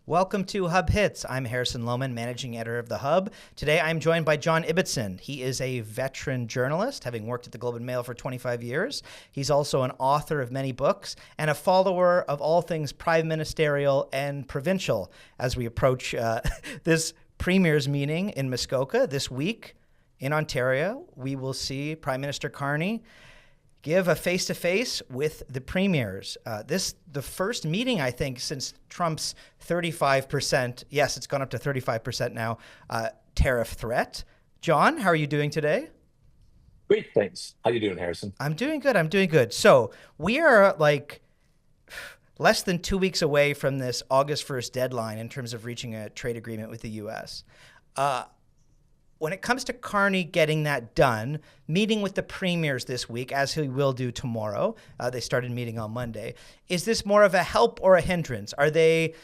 Welcome to Hub Hits. I'm Harrison Lowman, managing editor of The Hub. Today I'm joined by John Ibbitson. He is a veteran journalist, having worked at the Globe and Mail for 25 years. He's also an author of many books and a follower of all things prime ministerial and provincial. As we approach this Premier's meeting in Muskoka this week in Ontario, we will see Prime Minister Carney give a face-to-face with the premiers. The first meeting, I think, since Trump's 35%, yes, it's gone up to 35% now, tariff threat. John, how are you doing today? Great, thanks. How you doing, Harrison? I'm doing good. So we are like less than 2 weeks away from this August 1st deadline in terms of reaching a trade agreement with the U.S. When it comes to Carney getting that done, meeting with the premiers this week, as he will do tomorrow, they started meeting on Monday, is this more of a help or a hindrance? Are they,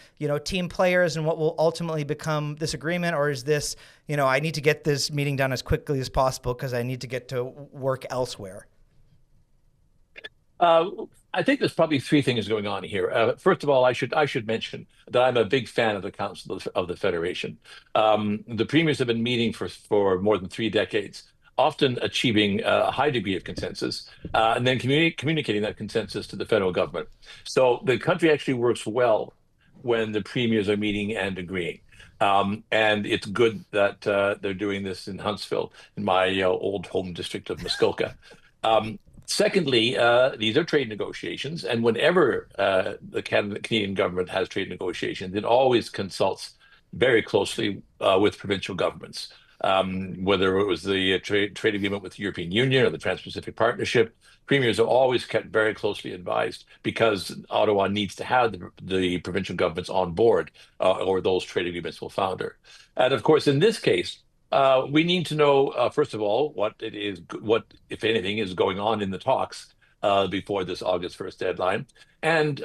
team players in what will ultimately become this agreement, or is this, I need to get this meeting done as quickly as possible because I need to get to work elsewhere? I think there's probably three things going on here. First of all, I should mention that I'm a big fan of the Council of the Federation. The premiers have been meeting for more than 3 decades, often achieving a high degree of consensus, and then communicating that consensus to the federal government. So the country actually works well when the premiers are meeting and agreeing. And it's good that they're doing this in Huntsville, in my old home district of Muskoka. Secondly, these are trade negotiations, and whenever the Canadian government has trade negotiations, it always consults very closely with provincial governments. Whether it was the trade agreement with the European Union or the Trans-Pacific Partnership, premiers are always kept very closely advised because Ottawa needs to have the provincial governments on board, or those trade agreements will founder. And of course, in this case, we need to know, first of all, what, if anything, is going on in the talks before this August 1st deadline. And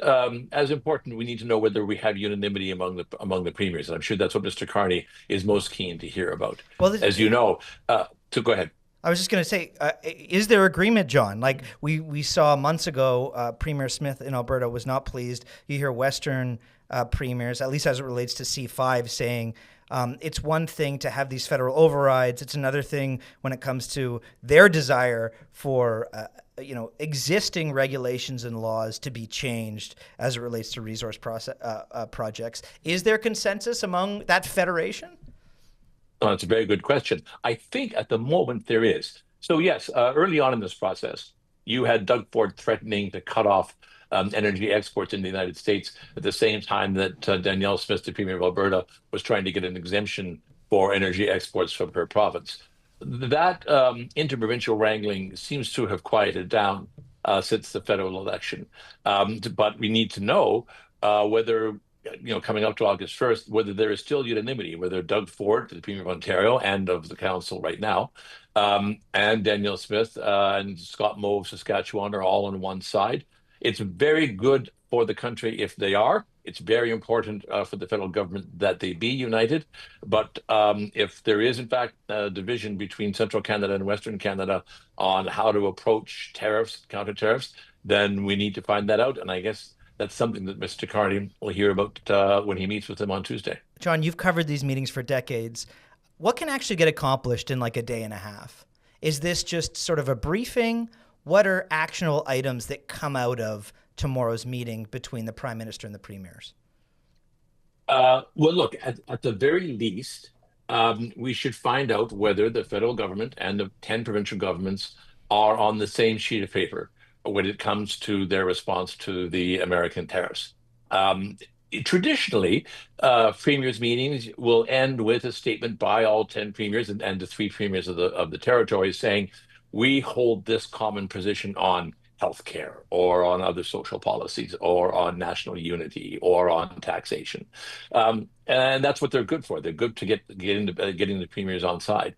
as important, we need to know whether we have unanimity among the premiers. And I'm sure that's what Mr. Carney is most keen to hear about. Well, as you know, go ahead. I was just going to say, is there agreement, John? Like we saw months ago, Premier Smith in Alberta was not pleased. You hear Western premiers, at least as it relates to C5, saying it's one thing to have these federal overrides. It's another thing when it comes to their desire for existing regulations and laws to be changed as it relates to resource projects. Is there consensus among that federation? Oh, that's a very good question. I think at the moment there is. So yes, early on in this process, you had Doug Ford threatening to cut off energy exports in the United States at the same time that Danielle Smith, the Premier of Alberta, was trying to get an exemption for energy exports from her province. That interprovincial wrangling seems to have quieted down since the federal election. But we need to know whether, coming up to August 1st, whether there is still unanimity, whether Doug Ford, the Premier of Ontario and of the Council right now, and Danielle Smith and Scott Moe of Saskatchewan are all on one side. It's very good for the country if they are. It's very important for the federal government that they be united. But if there is, in fact, a division between Central Canada and Western Canada on how to approach tariffs, counter tariffs, then we need to find that out. And I guess that's something that Mr. Carney will hear about when he meets with them on Tuesday. John, you've covered these meetings for decades. What can actually get accomplished in like a day and a half? Is this just sort of a briefing? What are actionable items that come out of tomorrow's meeting between the Prime Minister and the premiers? Well, look, at the very least, we should find out whether the federal government and the 10 provincial governments are on the same sheet of paper when it comes to their response to the American tariffs. Traditionally, premiers' meetings will end with a statement by all 10 premiers and the 3 premiers of the territories saying, we hold this common position on healthcare or on other social policies or on national unity or on taxation. And that's what they're good for. They're good to getting the premiers on side.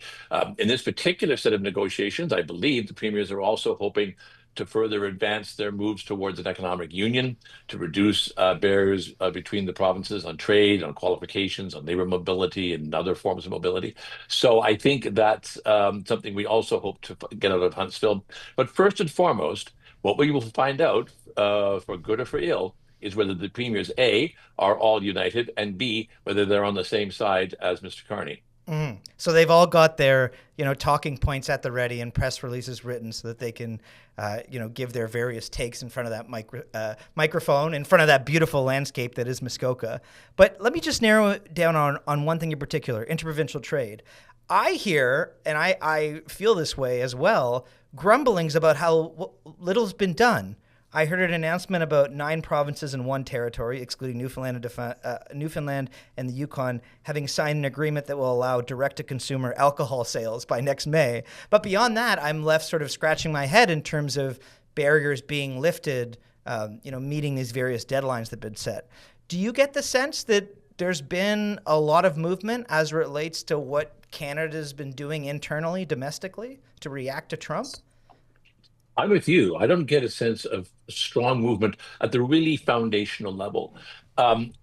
In this particular set of negotiations, I believe the premiers are also hoping to further advance their moves towards an economic union, to reduce barriers between the provinces on trade, on qualifications, on labor mobility, and other forms of mobility. So I think that's something we also hope to get out of Huntsville. But first and foremost, what we will find out, for good or for ill, is whether the premiers, A, are all united, and B, whether they're on the same side as Mr. Carney. Mm. So they've all got their, talking points at the ready and press releases written so that they can, give their various takes in front of that microphone, in front of that beautiful landscape that is Muskoka. But let me just narrow it down on one thing in particular, interprovincial trade. I hear, and I feel this way as well, grumblings about how little's been done. I heard an announcement about 9 provinces and 1 territory, excluding Newfoundland and the Yukon, having signed an agreement that will allow direct-to-consumer alcohol sales by next May. But beyond that, I'm left sort of scratching my head in terms of barriers being lifted, meeting these various deadlines that have been set. Do you get the sense that there's been a lot of movement as it relates to what Canada's been doing internally, domestically, to react to Trump? I'm with you. I don't get a sense of strong movement at the really foundational level.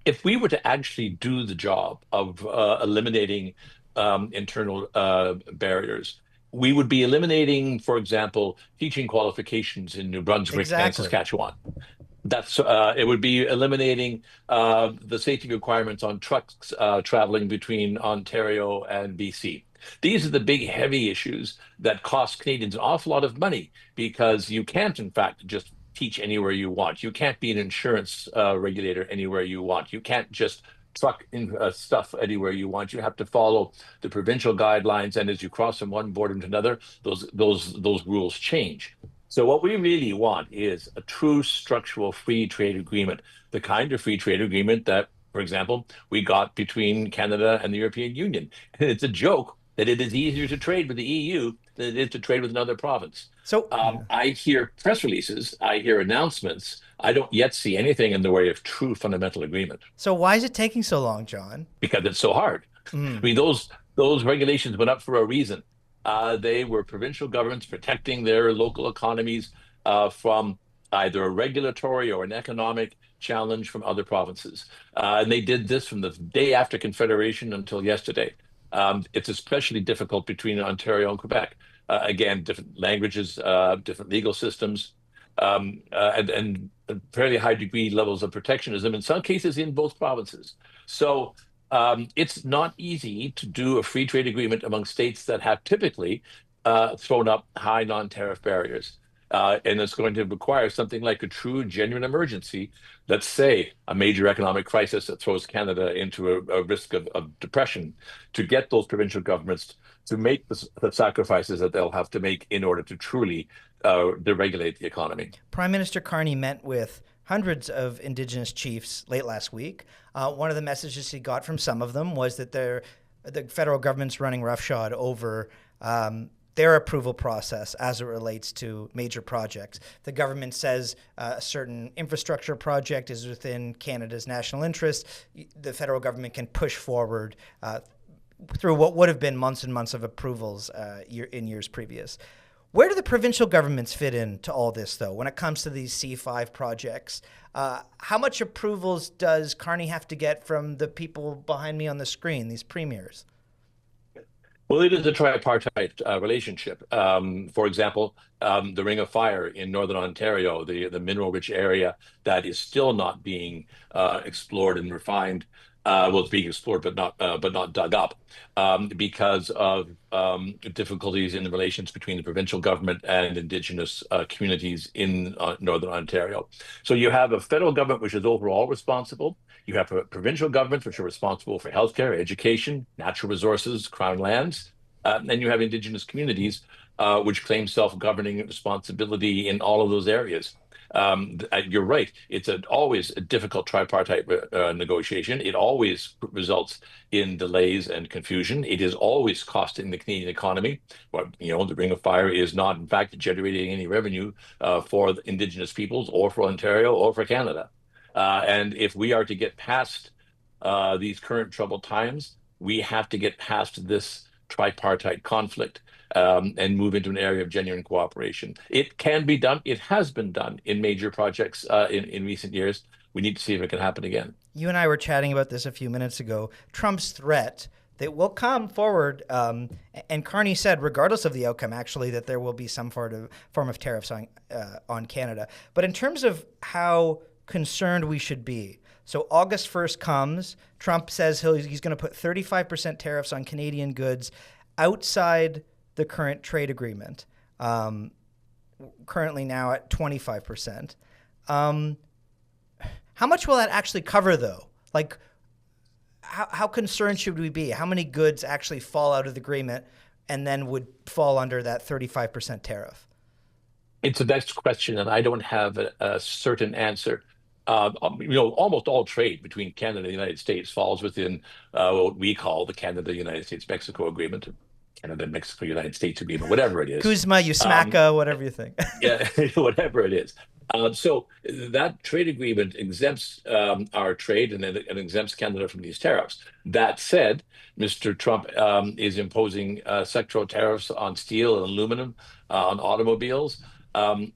If we were to actually do the job of eliminating internal barriers, we would be eliminating, for example, teaching qualifications in New Brunswick and Saskatchewan. It would be eliminating the safety requirements on trucks traveling between Ontario and BC. These are the big, heavy issues that cost Canadians an awful lot of money because you can't, in fact, just teach anywhere you want. You can't be an insurance regulator anywhere you want. You can't just truck in stuff anywhere you want. You have to follow the provincial guidelines, and as you cross from one border into another, those rules change. So what we really want is a true structural free trade agreement, the kind of free trade agreement that, for example, we got between Canada and the European Union. And it's a joke that it is easier to trade with the EU than it is to trade with another province. So I hear press releases, I hear announcements. I don't yet see anything in the way of true fundamental agreement. So why is it taking so long, John? Because it's so hard. I mean, those regulations went up for a reason. They were provincial governments protecting their local economies from either a regulatory or an economic challenge from other provinces. And they did this from the day after Confederation until yesterday. It's especially difficult between Ontario and Quebec. Again, different languages, different legal systems, and fairly high degree levels of protectionism, in some cases in both provinces. So it's not easy to do a free trade agreement among states that have typically thrown up high non-tariff barriers. And it's going to require something like a true, genuine emergency. Let's say a major economic crisis that throws Canada into a risk of depression, to get those provincial governments to make the sacrifices that they'll have to make in order to truly deregulate the economy. Prime Minister Carney met with hundreds of Indigenous chiefs late last week. One of the messages he got from some of them was that the federal government's running roughshod over their approval process as it relates to major projects. The government says a certain infrastructure project is within Canada's national interest. The federal government can push forward through what would have been months and months of approvals in years previous. Where do the provincial governments fit into all this, though, when it comes to these C5 projects? How much approvals does Carney have to get from the people behind me on the screen, these premiers? Well, it is a tripartite relationship. For example, the Ring of Fire in Northern Ontario, the mineral-rich area that is still not being explored and refined. Well, it's being explored, but not dug up, because of difficulties in the relations between the provincial government and Indigenous communities in Northern Ontario. So you have a federal government which is overall responsible. You have provincial governments which are responsible for healthcare, education, natural resources, crown lands, and you have Indigenous communities which claim self-governing responsibility in all of those areas. You're right. It's always a difficult tripartite negotiation. It always results in delays and confusion. It is always costing the Canadian economy. But, the Ring of Fire is not, in fact, generating any revenue for the Indigenous peoples or for Ontario or for Canada. And if we are to get past these current troubled times, we have to get past this tripartite conflict and move into an area of genuine cooperation. It can be done. It has been done in major projects in recent years. We need to see if it can happen again. You and I were chatting about this a few minutes ago. Trump's threat that will come forward, and Carney said, regardless of the outcome, actually, that there will be some form of tariffs on Canada. But in terms of how concerned we should be? So August 1st comes, Trump says he's going to put 35% tariffs on Canadian goods outside the current trade agreement, currently now at 25%. How much will that actually cover, though? Like, how concerned should we be? How many goods actually fall out of the agreement and then would fall under that 35% tariff? It's the next question, and I don't have a certain answer. Almost all trade between Canada and the United States falls within what we call the Canada-United States-Mexico Agreement, Canada, Mexico, United States Agreement, whatever it is. Kuzma, Usmaka, whatever you think. Yeah, whatever it is. So that trade agreement exempts our trade and it exempts Canada from these tariffs. That said, Mr. Trump is imposing sectoral tariffs on steel and aluminum, on automobiles, and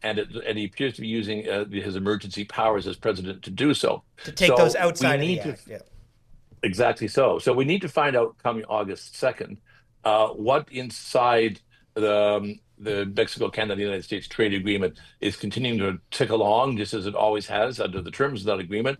he appears to be using his emergency powers as president to do so. To take those outside of the act, yeah. Exactly so. So we need to find out coming August 2nd what inside the Mexico, Canada, United States trade agreement is continuing to tick along, just as it always has under the terms of that agreement,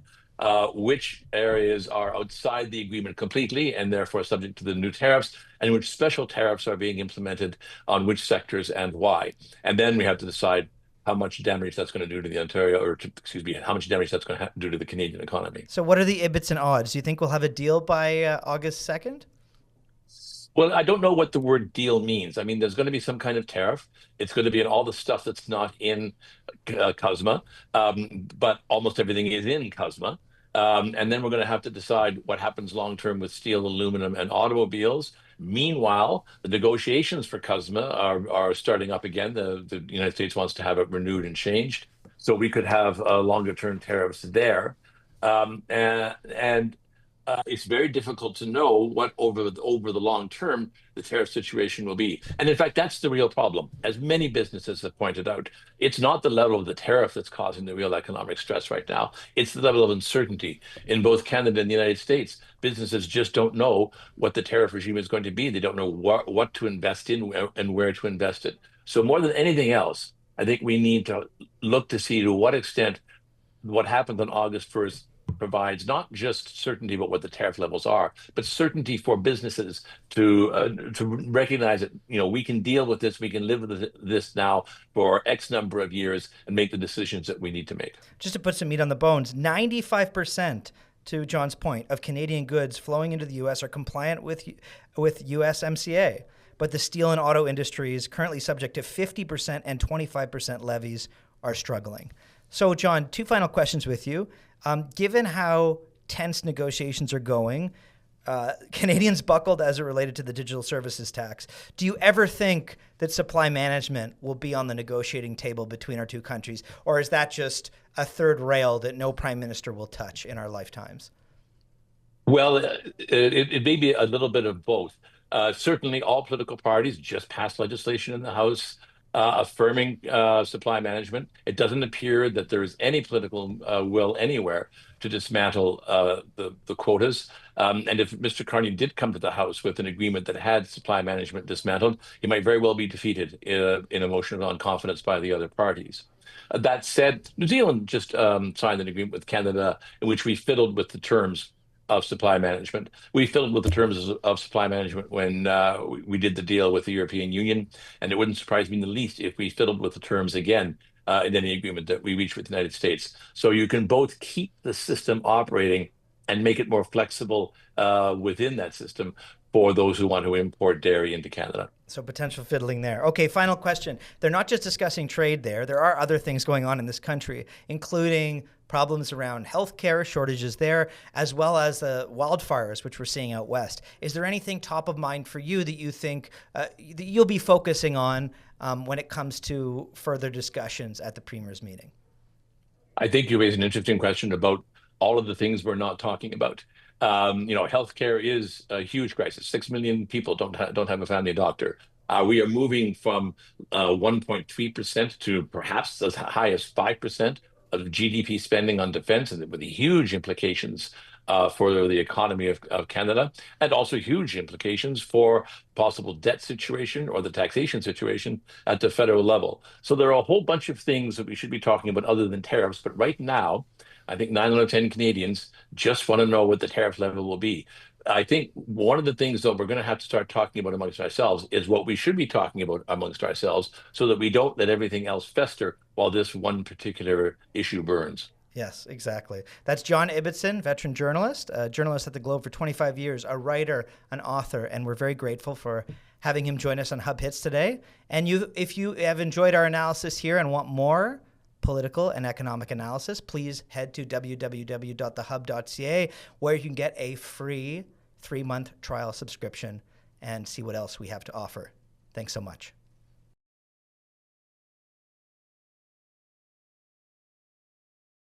which areas are outside the agreement completely and therefore subject to the new tariffs, and which special tariffs are being implemented on which sectors and why. And then we have to decide how much damage that's going to do to the how much damage that's going to do to the Canadian economy. So what are the Ibbitson odds? Do you think we'll have a deal by August 2nd? Well, I don't know what the word deal means. I mean, there's going to be some kind of tariff. It's going to be on all the stuff that's not in CUSMA, but almost everything is in CUSMA. And then we're going to have to decide what happens long-term with steel, aluminum, and automobiles. Meanwhile, the negotiations for CUSMA are starting up again. The United States wants to have it renewed and changed. So we could have longer-term tariffs there. It's very difficult to know what over the long term the tariff situation will be. And in fact, that's the real problem. As many businesses have pointed out, it's not the level of the tariff that's causing the real economic stress right now. It's the level of uncertainty. In both Canada and the United States, businesses just don't know what the tariff regime is going to be. They don't know what to invest in and where to invest it. So more than anything else, I think we need to look to see to what extent what happened on August 1st provides not just certainty about what the tariff levels are, but certainty for businesses to recognize that we can deal with this, we can live with this now for X number of years and make the decisions that we need to make. Just to put some meat on the bones, 95%, to John's point, of Canadian goods flowing into the U.S. are compliant with USMCA, but the steel and auto industries currently subject to 50% and 25% levies are struggling. So, John, two final questions with you. Given how tense negotiations are going, Canadians buckled as it related to the digital services tax. Do you ever think that supply management will be on the negotiating table between our two countries? Or is that just a third rail that no prime minister will touch in our lifetimes? Well, it may be a little bit of both. Certainly, all political parties just passed legislation in the House affirming supply management. It doesn't appear that there is any political will anywhere to dismantle the quotas. And if Mr. Carney did come to the House with an agreement that had supply management dismantled, he might very well be defeated in a motion of non-confidence by the other parties. That said, New Zealand just signed an agreement with Canada in which we fiddled with the terms of supply management. We fiddled with the terms of supply management when we did the deal with the European Union, and it wouldn't surprise me in the least if we fiddled with the terms again in any agreement that we reach with the United States. So you can both keep the system operating and make it more flexible within that system for those who want to import dairy into Canada. So potential fiddling there. Okay, final question. They're not just discussing trade there. There are other things going on in this country, including problems around healthcare, shortages there, as well as the wildfires, which we're seeing out west. Is there anything top of mind for you that you think that you'll be focusing on when it comes to further discussions at the Premier's meeting? I think you raise an interesting question about all of the things we're not talking about. Healthcare is a huge crisis. 6 million people don't have a family doctor. We are moving from 1.3% to perhaps as high as 5% of GDP spending on defense, and with huge implications for the economy of Canada, and also huge implications for possible debt situation or the taxation situation at the federal level. So there are a whole bunch of things that we should be talking about other than tariffs. But right now, I think 9 out of 10 Canadians just want to know what the tariff level will be. I think one of the things, though, we're going to have to start talking about amongst ourselves is what we should be talking about amongst ourselves so that we don't let everything else fester while this one particular issue burns. Yes, exactly. That's John Ibbitson, veteran journalist, a journalist at the Globe for 25 years, a writer, an author, and we're very grateful for having him join us on Hub Hits today. And if you have enjoyed our analysis here and want more political and economic analysis, please head to www.thehub.ca, where you can get a free 3-month trial subscription and see what else we have to offer. Thanks so much.